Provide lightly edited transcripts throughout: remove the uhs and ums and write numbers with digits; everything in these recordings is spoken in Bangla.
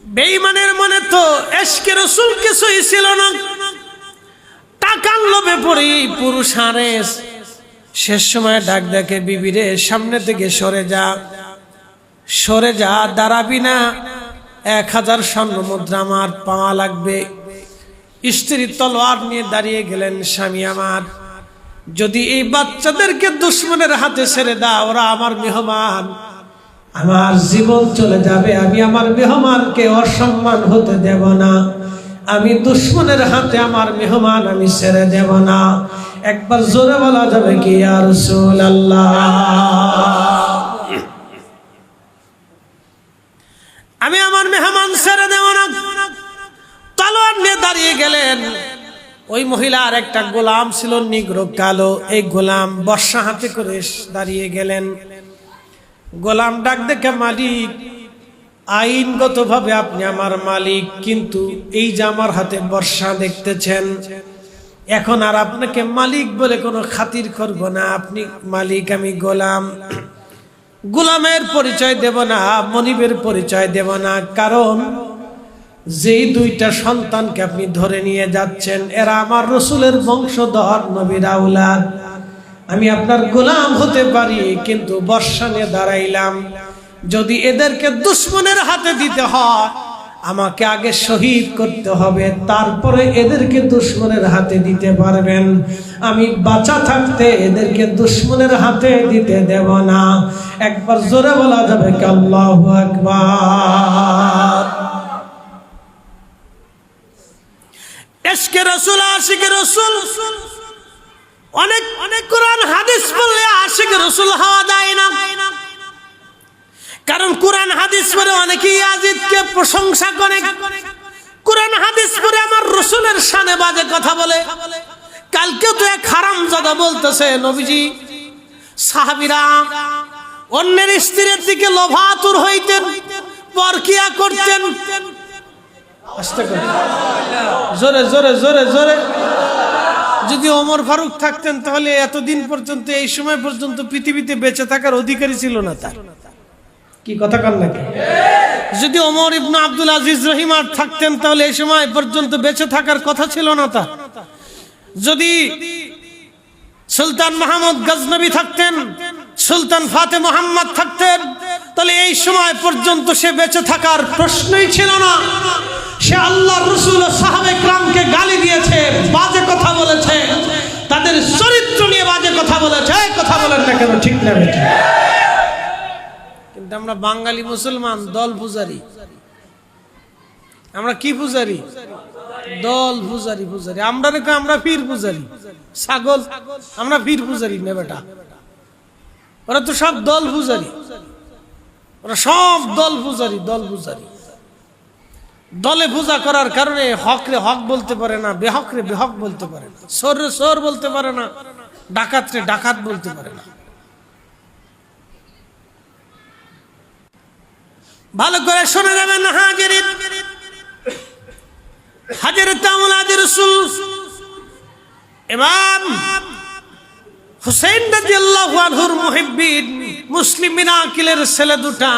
বেঈমানের মনে তো ইশকে রাসূল কিছুই ছিল না, টাকার লোভে পড়ে পুরুষ হারেস শেষ সময় ডাক দেখে, বিবিরে সামনে থেকে সরে যা, দাঁড়াবি না, 1000 স্বর্ণ মুদ্রা আমার পাওয়া লাগবে। স্ত্রী তলোয়ার নিয়ে দাঁড়িয়ে গেলেন, স্বামী আমার, যদি এই বাচ্চাদেরকে দুশমনের হাতে ছেড়ে দাও, ওরা আমার মেহমান, আমার জীবন চলে যাবে, আমি আমার মেহমানকে অসম্মান হতে দেব না, আমি দুশমনের হাতে আমার মেহমান আমি ছেড়ে দেব না। একবার জোরে বলা যাবে কি ইয়া রাসূলুল্লাহ? আমি আমার মেহমান ছেড়ে দেব না। তলোয়ার নিয়ে দাঁড়িয়ে গেলেন। ওই মহিলার একটা গোলাম ছিল, নিগ্রো কালো, এই গোলাম বর্শা হাতে করে দাঁড়িয়ে গেলেন। গোলাম ডাক দেখে, মালিক, আইনগতভাবে আপনি আমার মালিক, কিন্তু এই যে আমার হাতে বর্শা দেখতেছেন, এখন আর আপনাকে মালিক বলে কোনো খাতির করব না, আপনি মালিক, আমি গোলাম। গোলামের পরিচয় দেব না, মনিবের পরিচয় দেব না, কারণ যেই 2টা সন্তানকে আপনি ধরে নিয়ে যাচ্ছেন এরা আমার রাসূলের বংশধর, নবীর আওলাদ। আমি আপনার গোলাম হতে পারি, কিন্তু বর্শা নিয়ে দাঁড়াইলাম, যদি এদেরকে দুশমনের হাতে দিতে হয় আমাকে আগে শহীদ করতে হবে, তারপরে এদেরকে দুশমনের হাতে দিতে পারবেন। আমি বাঁচা থাকতে এদেরকে দুশমনের হাতে দিতে দেব না। একবার জোরে বলা যাবে কি আল্লাহু আকবার? ইশকে রাসূল, আশিকে রাসূল, অনেক কোরআন হাদিস পড়লে আশিকে রাসূল হওয়া যায় না। কারণ কোরআন হাদিস পড়ে অনেকেই ইয়াজিদকে প্রশংসা করে, কোরআন হাদিস পড়ে আমার রাসূলের শানে বাজে কথা বলে। কালকে তো এক হারামজাদা বলতেছে, নবীজি সাহাবীরা অন্যের স্ত্রীর দিকে লোভাতুর হইতেন, পরকিয়া করতেন। জোরে জোরে জোরে জোরে। যদি ওমর ফারুক থাকতেন তাহলে এতদিন পর্যন্ত, এই সময় পর্যন্ত পৃথিবীতে বেঁচে থাকার অধিকারী ছিল না তার। কি কথা কান নাকি? যদি ওমর ইবনে আব্দুল আজিজ রহিমার থাকতেন তাহলে এই সময় পর্যন্ত বেঁচে থাকার কথা ছিল না তার। যদি সুলতান মাহমুদ গজনবী থাকতেন, সুলতান ফাতে মোহাম্মদ থাকতেন, তাহলে এই সময় পর্যন্ত সে বেঁচে থাকার প্রশ্নই ছিল না। সে আল্লাহর রাসূল ও সাহাবে کرامকে গালি দিয়েছে, বাজে কথা বলেছে, তাদের চরিত্র নিয়ে বাজে কথা বলেছে। কথা বলেন না কেন? ঠিক না বেটা? কিন্তু আমরা বাঙালি মুসলমান দল পূজারি। আমরা কি পূজারি? দল পূজারি। আমরা পীর পূজারি। ছাগল, আমরা পীর পূজারি না বেটা। ওরা তো সব দল পূজারি, ওরা সব দল পূজারি। দলে পূজা করার কারণে হক রে হক বলতে পারে না, বেহক রে বেহক বলতে পারে না, সর রে সর বলতে পারে না, ডাকাত রে ডাকাত বলতে পারে না। ভালো করে শুনে যাবেন হাজরত আওলাদ রাসূল ইমাম হুসাইন রাদিয়াল্লাহু আনহুর মুহিব্বিন মুসলিমিন আকিলের ছেলে দুটা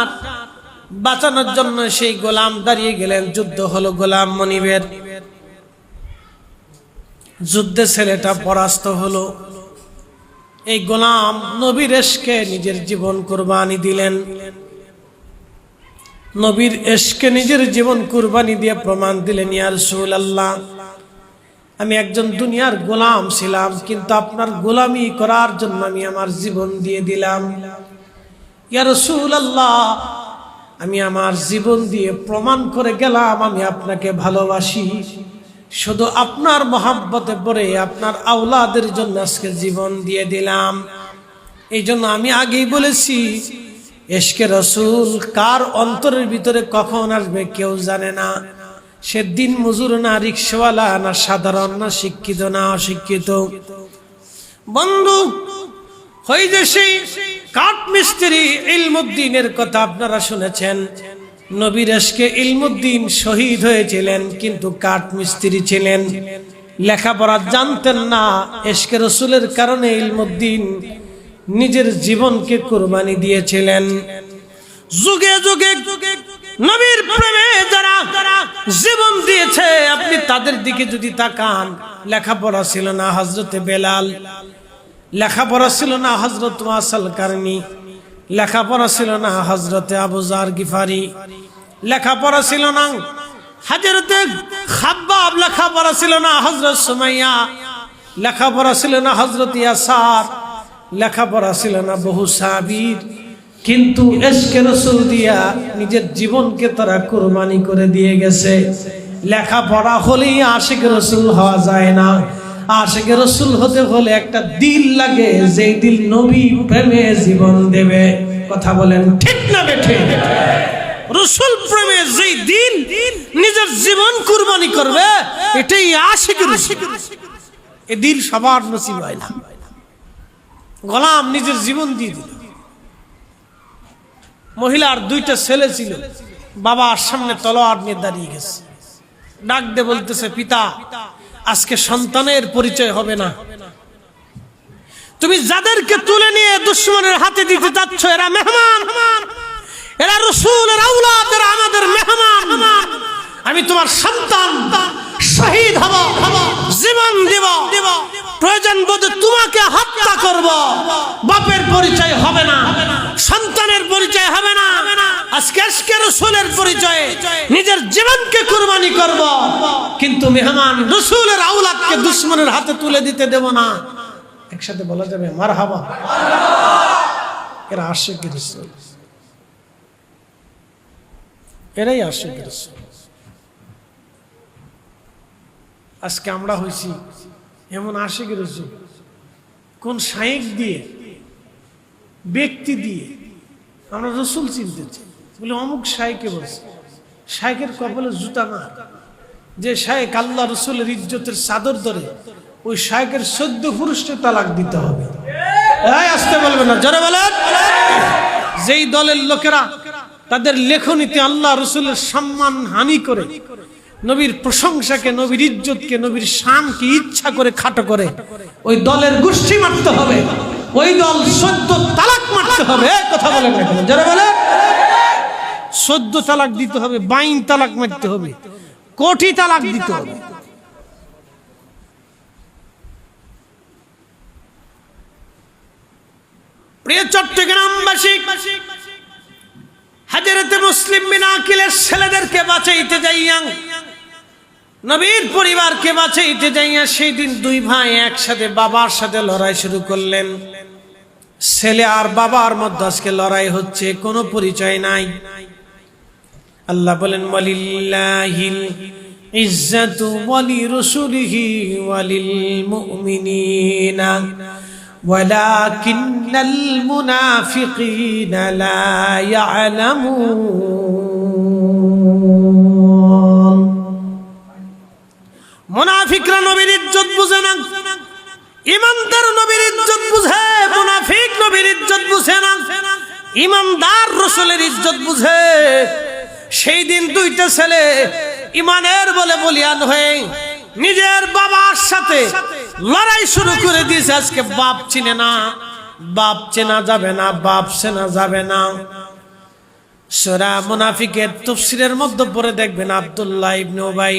বাঁচানোর জন্য সেই গোলাম দাঁড়িয়ে গেলেন। যুদ্ধ হলো গোলাম মনিবের, যুদ্ধে ছেলেটা পরাস্ত হলো। এই গোলাম নবীর ইশকে নিজের জীবন কুরবানি দিলেন। নবীর ইশকে নিজের জীবন কুরবানি দিয়ে প্রমাণ দিলেন, ইয়া রাসূলুল্লাহ, আমি একজন দুনিয়ার গোলাম ছিলাম, কিন্তু আপনার গোলামি করার জন্য আমি আমার জীবন দিয়ে দিলাম। ইয়া রাসূলুল্লাহ, আমি আমার জীবন দিয়ে প্রমাণ করে গেলাম আমি আপনাকে ভালোবাসি। শুধু আপনার মহব্বতে পড়ে আপনার আওলাদের জন্য আজকে জীবন দিয়ে দিলাম। এই জন্য আমি আগেই বলেছি, ইশকে রাসূল কার অন্তরের ভিতরে কখন আসবে কেউ জানে না। সে দিন মজুর না, রিকশাওয়ালা না, সাধারণ না, শিক্ষিত না অশিক্ষিত। বন্ধু, হই যে সেই কাঠ মিস্ত্রি ইলমুদ্দিনের কথা আপনারা শুনেছেন। নবীর ইশকে ইলমুদ্দিন শহীদ হয়েছিলেন, কিন্তু কাঠ মিস্ত্রি ছিলেন, লেখাপড়া জানতেন না। ইশকে রাসূলের কারণে ইলমুদ্দিন নিজের জীবনকে কুরবানি দিয়েছিলেন। যুগে যুগে নবীর প্রেমে যারা জীবন দিয়েছে, আপনি তাদের দিকে যদি তাকান, লেখাপড়া ছিল না হযরতে বেলাল, লেখাপড়া ছিল না হযরত ওয়াসাল কারনি, লেখাপড়া ছিল না হযরতে আবু যার গিফারি, লেখাপড়া ছিল না হযরতে খাব্বাব, লেখাপড়া ছিল না হযরত সুমাইয়া, লেখাপড়া ছিল না হযরত ইয়াসার, লেখাপড়া ছিল না বহু সাহাবীর, কিন্তু ইশকে রাসূল দিয়া নিজের জীবনকে তারা কুরবানি করে দিয়ে গেছে। লেখাপড়া হলেই আশিক রাসূল হওয়া যায় না, আশিক রাসূল হতে হলে একটা দিল লাগে, যেই দিল নবী প্রেমে জীবন দেবে। কথা বলেন ঠিক না বেঠে? রাসূল প্রেমে যেই দিল নিজের জীবন কুরবানি করবে, এটাই আশিক রাসূল। এই দিল সবার নসিব হয় না। গোলাম নিজের জীবন দিয়ে দিল। মহিলার দুইটা ছেলে ছিল, বাবার সামনে তলোয়ার নিয়ে দাঁড়িয়ে গেছে, ডাক দিয়ে বলতেছে, পিতা আজকে সন্তানের পরিচয় হবে না, তুমি যাদেরকে তুলে নিয়ে দুশমনের হাতে দিতে যাচ্ছ এরা মেহমান, এরা রাসূলের আওলাদ, এরা আমাদের মেহমান। আমি তোমার সন্তান, শহীদ হব, জীবন দেব, প্রয়োজন বোধে তোমাকে হত্যা করব, বাপের পরিচয় হবে না, সন্তানের পরিচয় হবে না। আজকে রাসূলের পরিচয়ে নিজের জীবনকে কুরবানি করব, কিন্তু মেহমান রাসূলের আওলাদকে দুশমনের হাতে তুলে দিতে দেব না। একসাথে বলা যাবে মারহাবা। এরা আশিক রাসূল, এরাই আশিক রাসূল। আজকে আমরা হইছি এমন আশিক রাসূল, কোন শায়েখ দিয়ে, ব্যক্তি দিয়ে আমরা রাসূল চিনতে চাই, বলে অমুক শায়েখকে বলছে। শায়েখের কপালে জুতা না, যে শায়েখ আল্লাহ রাসূলের ইজ্জতের চাদর ধরে, ওই শায়েখের 14 পুরুষকে তালাক দিতে হবে। এই আসতে বলবে না, জোরে বলেন। যেই দলের লোকেরা তাদের লেখনীতে আল্লাহ রাসূলের সম্মান হানি করে, নবীর প্রশংসাকে, নবীর ইজ্জতকে, নবীর শানকে ইচ্ছা করে খাটো করে, ওই দলের গোষ্ঠী মারতে হবে, ওই দল 14 তালাক মারতে হবে। কথা বলেন না কেন? যারা বলে 14 তালাক দিতে হবে, 22 তালাক মারতে হবে, কোটি তালাক দিতে হবে। প্রিয় চট্টগ্রামবাসী, হযরতে মুসলিম বিন আকিলের ছেলেদেরকে বাঁচাইতে যাইয়া, নবীর পরিবারকে বাঁচাইতে যাইয়া, সেই দিন দুই ভাই একসাথে বাবার সাথে লড়াই শুরু করলেন। ছেলে আর বাবার মধ্যে আজকে লড়াই হচ্ছে, কোনো পরিচয় নাই। আল্লাহ বলেন, ওয়ালিল্লাহিল ইজ্জাতু ওয়ালিরাসূলিহি ওয়ালিল মুমিনিনা ওয়ালাকিন্নাল মুনাফিকিনা লা ইয়ালামুন। মুনাফিকরা নবীর ইজ্জত বুঝে না, ইমানদার নবীর ইজ্জত বুঝে, মুনাফিক নবীর ইজ্জত বুঝে না, ইমানদার রাসূলের ইজ্জত বুঝে। সেই দিন দুইটা ছেলে ইমানের বলে বলিয়ান হয়ে নিজের বাবার সাথে লড়াই শুরু করে দিয়েছে। আজকে বাপ চিনে না, বাপ চেনা যাবে না, বাপ চেনা যাবে না। সূরা মুনাফিকের তাফসীরের মধ্যে পড়ে দেখবেন, আব্দুল্লাহ ইবনে উবাই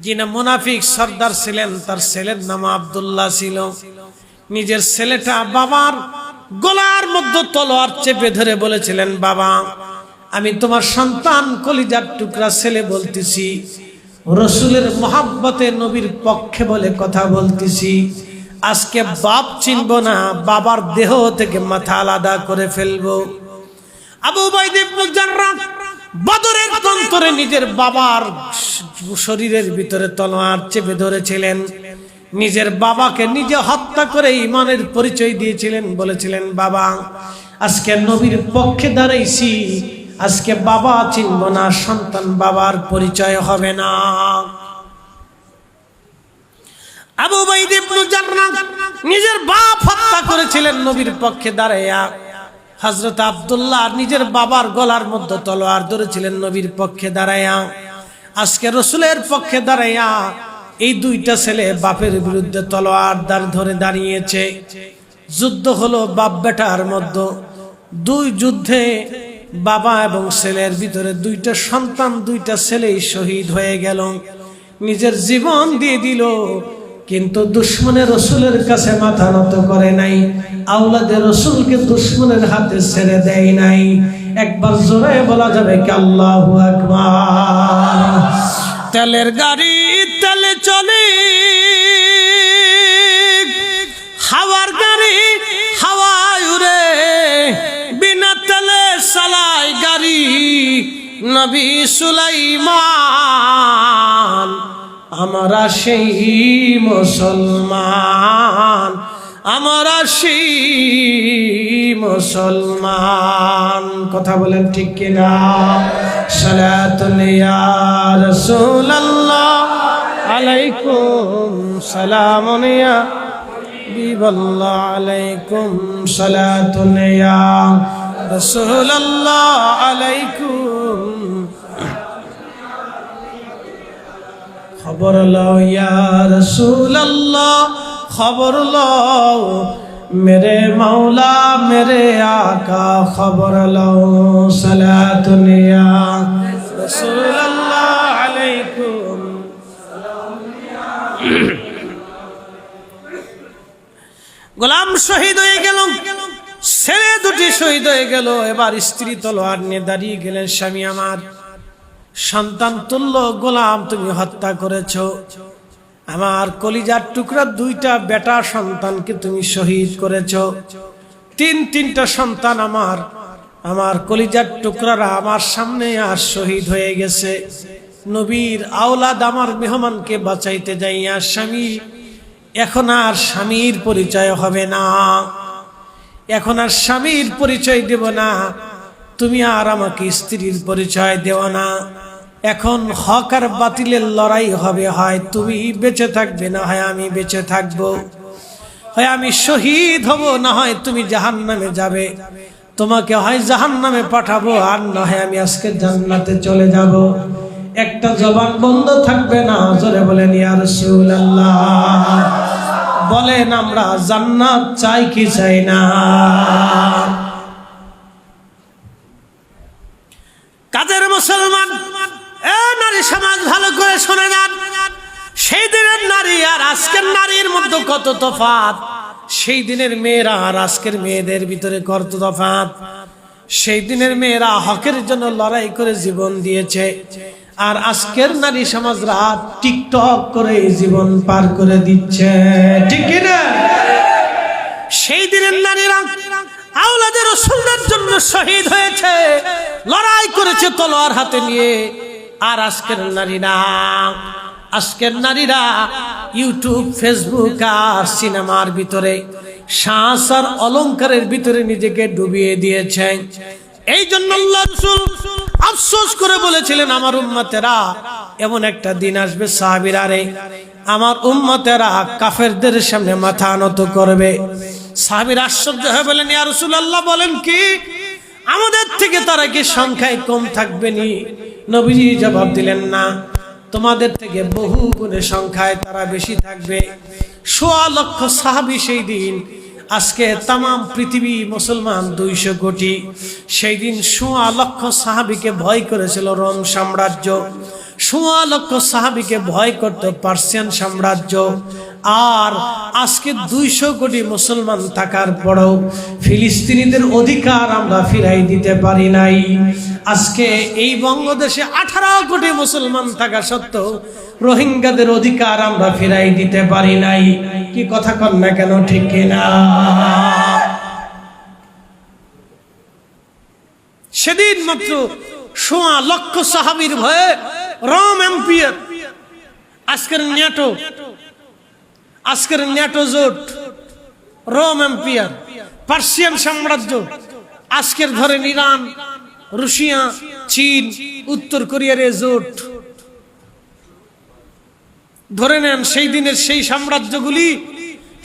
যিনি মুনাফিক সর্দার ছিলেন, তার ছেলের নাম আব্দুল্লাহ ছিল। নিজের ছেলেটা বাবার গলার মধ্যে তলোয়ার চেপে ধরে বলেছিলেন, বাবা আমি তোমার সন্তান, কলিজার টুকরা ছেলে বলতেছি, রাসূলের মহব্বতে নবীর পক্ষে বলে কথা বলতেছি, আজকে বাপ চিনব না, বাবার দেহ থেকে মাথা আলাদা করে ফেলবো। আবু উবাইদা ইবনে জাররাহ বদরের প্রান্তরে নিজের বাবার শরীরের ভিতরে তলোয়ার চেপে ধরেছিলেন, নিজের বাবাকে নিজে হত্যা করে ইমানের পরিচয় দিয়েছিলেন, বলেছিলেন, বাবা আজকে নবীর পক্ষে দাঁড়াইছি, আজকে বাবা চিনব না, সন্তান বাবার পরিচয় হবে না। আবু উবাইদা ইবনে জাররাহ নিজের বাপ হত্যা করেছিলেন নবীর পক্ষে দাঁড়াইয়া। হযরত আব্দুল্লাহ নিজের বাবার গলার মধ্যে তলোয়ার ধরেছিলেন নবীর পক্ষে দাঁড়াইয়া। আজকে রাসূলের পক্ষে দাঁড়াইয়া এই দুইটা ছেলে বাপের বিরুদ্ধে তলোয়ার ধরে দাঁড়িয়েছে। যুদ্ধ হলো বাপ বেটার মধ্যে, দুই যুদ্ধে বাবা এবং ছেলের ভিতরে দুইটা সন্তান, দুইটা ছেলেই শহীদ হয়ে গেল, নিজের জীবন দিয়ে দিল, কিন্তু দুশমনের রসুলের কাছে মাথা নত করে নাই, আওলাদের রসুলকে দুশমনের হাতে ছেড়ে দেয় নাই। একবার জোরে বলা যাবে কি আল্লাহু আকবার। তেলের গাড়ি তেলে চলে, হাওয়ার গাড়ি হাওয়ায় উড়ে, বিনা তেলে চালায় গাড়ি নবী সুলাইমান। আমরা সেই মুসলমান, আমরা সেই মুসলমান। কথা বলেন ঠিক কিনা? সালাতুন ইয়া রাসূলুল্লাহ আলাইকুম সালামুন ইয়া হাবিবাল্লাহ আলাইকুম সালাতুন ইয়া রাসূলুল্লাহ আলাইকুম। খবর লও ইয়া রাসূলুল্লাহ, খবর লও মেরে মাওলা মেরে আকা, খবর লও সালাতুন ইয়া রাসূলুল্লাহ আলাইকুম। গোলাম শহীদ হয়ে গেল, ছেলে দুটি শহীদ হয়ে গেল। এবার স্ত্রী তলোয়ার নিয়ে দাঁড়িয়ে গেলেন, স্বামী আমার, সন্তান তুল্য গোলাম তুমি হত্যা করেছো, আমার কলিজার টুকরা দুইটা বেটা সন্তানকে তুমি শহীদ করেছো। তিনটা সন্তান আমার কলিজার টুকরারা আমার সামনে আর শহীদ হয়ে গেছে। নবীর আওলাদ আমার মেহমানকে বাঁচাইতে যাইয়া স্বামী, এখন আর স্বামীর পরিচয় হবে না, এখন আর স্বামীর পরিচয় দেব না, তুমি আর আমাকে স্ত্রীর পরিচয় দেও না। এখন হক আর বাতিলের লড়াই হবে, হয় তুমি বেঁচে থাকবে, না হয় আমি বেঁচে থাকবো, হয় আমি শহীদ হব, না হয় তুমি জাহান্নামে যাবে। তোমাকে হয় জাহান্নামে পাঠাবো, আর না হয় আমি আজকে জান্নাতে চলে যাব। একটা জবান বন্ধ থাকবে না। জোরে বলেন ইয়া রাসূলুল্লাহ। বলেন আমরা জান্নাত চাই কি চাই না? কাদের মুসলমান, নারী সমাজ ভালো করে শুনে যান। সেই দিনের নারী আর আজকের নারীর মধ্যে কত তফাৎ, সেই দিনের মেয়েরা আর আজকের মেয়েদের ভিতরে কত তফাৎ। সেই দিনের মেয়েরা হকের জন্য লড়াই করে জীবন দিয়েছে, আর আজকের নারী সমাজরা টিকটক করে জীবন পার করে দিচ্ছে, ঠিক কি না? সেই দিনের নারীরা আওলাদের রাসূলের জন্য শহীদ হয়েছে, লড়াই করেছে তলোয়ার হাতে নিয়ে। আর আজকের নারীরা ইউটিউব, ফেসবুক আর সিনেমার ভিতরে, সাজ আর অলংকারের ভিতরে নিজেকে ডুবিয়ে দিয়েছে। এই জন্য আল্লাহ রাসূল আফসোস করে বলেছিলেন, আমার উম্মতেরা এমন একটা দিন আসবে, সাহাবীরা রে, আমার উম্মতেরা কাফেরদের সামনে মাথা নত করবে। সাহাবীরা আশ্চর্য হয়ে বলেন, ইয়া রাসূলুল্লাহ বলেন কি, আমাদের থেকে তারা কি সংখ্যায় কম থাকবে নি? নবীজি জবাব দিলেন, না, তোমাদের থেকে বহু গুণে সংখ্যায় তারা বেশি থাকবে। ১.৫ লক্ষ সাহাবী সেই দিন। আজকে তাম পৃথিবী মুসলমান ২০০ কোটি। সেই দিন ১.৫ লক্ষ সাহাবীকে ভয় করেছিল রোম সাম্রাজ্য, ১.৫ লক্ষ সাহাবীকে ভয় করত পার্সিয়ান সাম্রাজ্য। আর আজকে ২০০ কোটি মুসলমান থাকার পরেও ফিলিস্তিনিদের অধিকার আমরা ফিরাই দিতে পারি নাই। আজকে এই বাংলাদেশে ১৮ কোটি মুসলমান থাকা সত্ত্বেও রোহিঙ্গাদের অধিকার আমরা ফিরাই দিতে পারি নাই। কি কথা কন না কেন, ঠিক কিনা? সেদিন মাত্র ১.৫ লক্ষ সাহাবীর ভয়ে রোম এম্পায়ার, আজকের ন্যাটো জোট, রোম এম্পায়ার, পার্সিয়ান সাম্রাজ্য, আজকের ধরেন ইরান, রাশিয়া, চীন, উত্তর কোরিয়ার জোট ধরে নেন। সেই দিনের সেই সাম্রাজ্যগুলি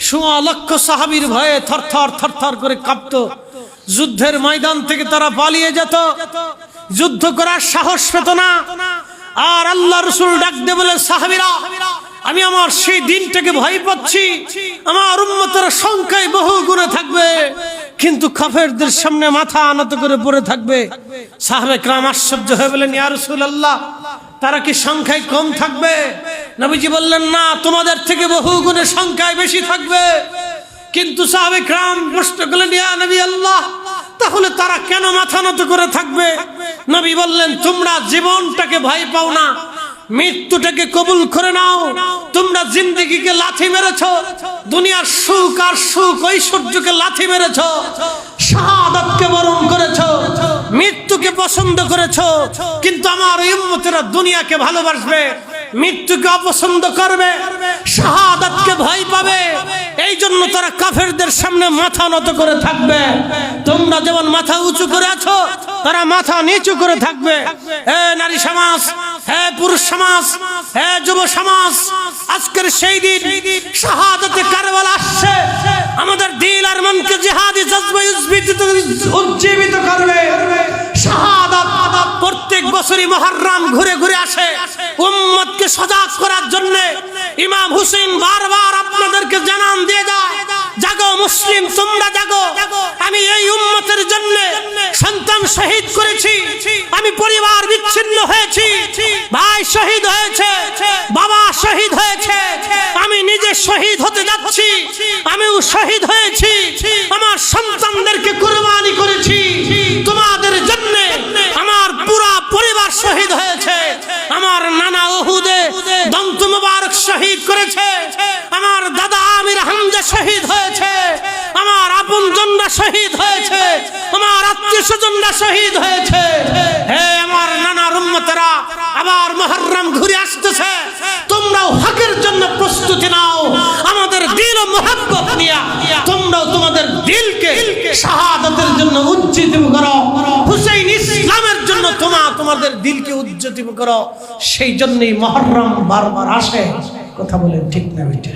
১.৫ লক্ষ সাহাবীর ভয়ে থরথর করে কাঁপত। যুদ্ধের ময়দান থেকে তারা পালিয়ে যেত, যুদ্ধ করার সাহস পেত না। আর আল্লাহ রাসূল ডাক দিয়ে বলে, সাহাবীরা, আমি আমার সেই দিনটাকে ভয় পাচ্ছি, আমার উম্মতের সংখ্যায় বহু গুণে থাকবে, কিন্তু কাফেরদের সামনে মাথা আনত করে পড়ে থাকবে। সাহাবে کرام আশ্চর্য হয়ে বলেন, ইয়া রাসূলুল্লাহ, তারা কি সংখ্যায় কম থাকবে? নবীজি বললেন, না, তোমাদের থেকে বহু গুণে সংখ্যায় বেশি থাকবে। কিন্তু সাহাবে کرام প্রশ্ন করলেন, ইয়া নবী আল্লাহ, তাহলে তারা কেন মাথা নত করে থাকবে? নবী বললেন, তোমরা জীবনটাকে ভয় পাও না, মৃত্যুটাকে কবুল করে নাও। তোমরা জিন্দেগিকে লাথি মেরেছো, দুনিয়ার সুখ আর সুখ ঐশ্বর্যকে লাথি মেরেছো, শাহাদাতকে বরণ করেছো, মৃত্যুকে পছন্দ করেছো। কিন্তু আমার উম্মতেরা দুনিয়াকে ভালোবাসবে, মৃত্যুকে অপছন্দ করবে, শাহাদাতকে ভয় পাবে। এই জন্য তারা কাফেরদের সামনে মাথা নত করে থাকবে। তোমরা যেমন মাথা উঁচু করে আছো, তারা মাথা নিচু করে থাকবে। হে নারী সমাজ, হে পুরুষ সমাজ, হে যুব সমাজ, আজকের সেই দিন শাহাদাতে কারবালা আসছে। আমাদের দিল আর মনকে জিহাদি জজবায় উজ্জীবিত করবে। শাহাদাত প্রত্যেক বছরই মুহররম ঘুরে ঘুরে আসে উম্মতকে সজাগ করার জন্য। ইমাম হুসেন বারবার আপনাদেরকে জানান দিয়ে যায়, জাগো মুসলিম, তোমরা জাগো। আমি এই উম্মতের জন্য সন্তান শহীদ করেছি, আমি পরিবার বিচ্ছিন্ন হয়েছি, ভাই শহীদ হয়েছে, বাবা শহীদ হয়েছে, আমি নিজে শহীদ হতে যাচ্ছি, আমিও শহীদ হয়েছি, আমার সন্তানদেরকে কুরবানি করেছি তোমাদের জন্য। আমার পুরা পরিবার শহীদ হয়েছে, আমার নানা উহুদে দন্ত মুবারক শহীদ করেছে, আমার দাদা আমির হামজা শহীদ হয়েছে, আমার আপনজনরা শহীদ হয়েছে, আমার আত্মীয় স্বজনরা শহীদ হয়েছে। হে আমার নানার উম্মতেরা, আবার মুহররম ঘুরে আসতেছে, তোমরাও হকের জন্য প্রস্তুতি নাও। আমাদের দিল ও মুহাব্বত নিয়া তোমরাও তোমাদের দিলকে শাহাদাতের জন্য উজ্জীবিত করো। হুসাইন ইসলামের জন্য তোমাদের দিলকে উজ্জীবিত করো। সেই জন্যই মুহররম বারবার আসে। কথা বলেন ঠিক না বেঠিক?